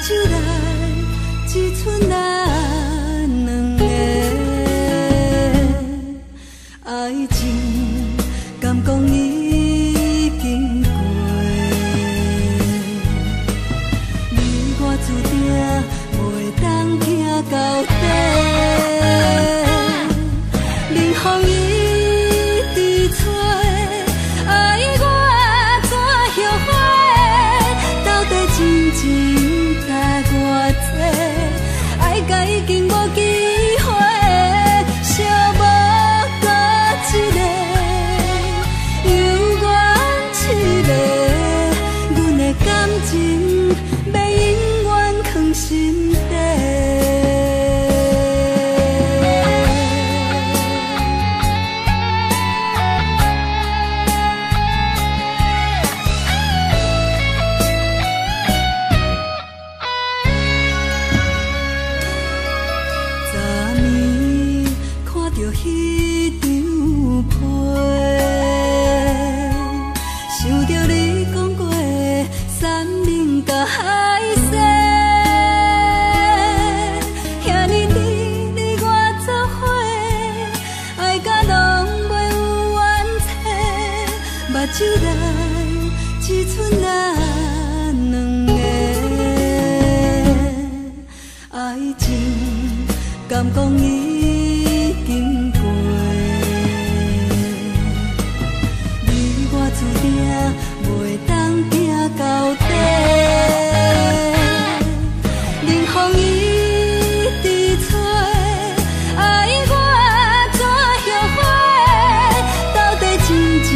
手内只剩咱两个，爱情敢讲已经过，你我注定袂当行到底。冷风一直吹，爱我怎后悔？到底真情？爱甲已经无机会，寂寞搁一个，犹原凄迷，阮的感情要永远藏心底。手内只剩咱两个，爱情敢讲已经过，你我注定袂当行到底。冷风一直吹，爱我怎后悔？到底真情？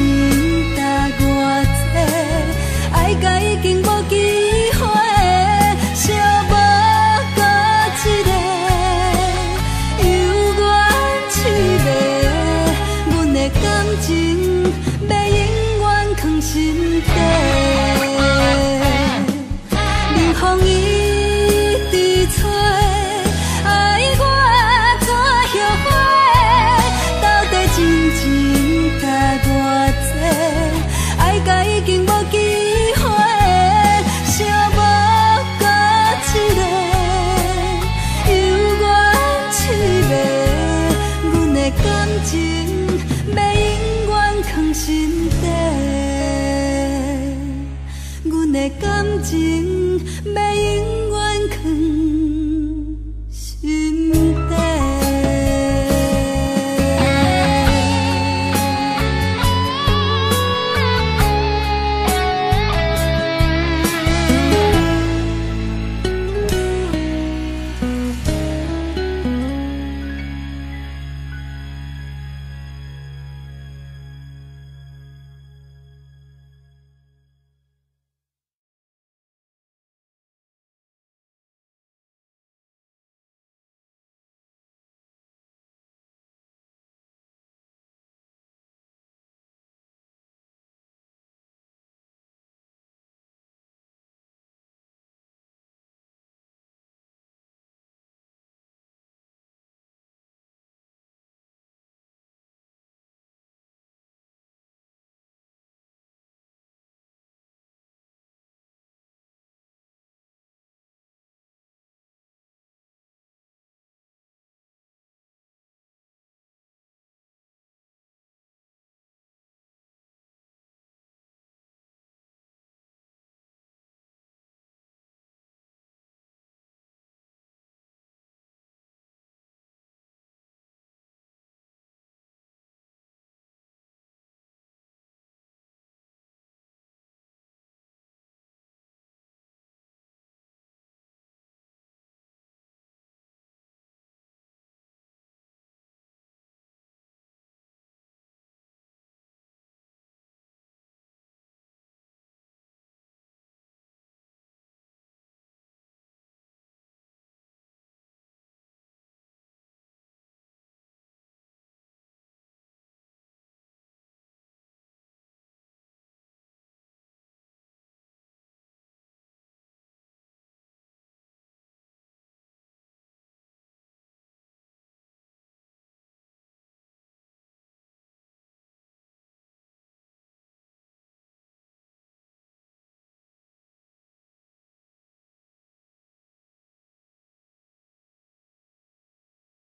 爱甲已经无机会，寂寞搁一个，犹原凄迷，阮的感情要永远藏心底。冷风一直吹，爱我怎后悔？到底真情值偌济？爱甲已经无机。感情要永远藏心底，阮的感情要永远。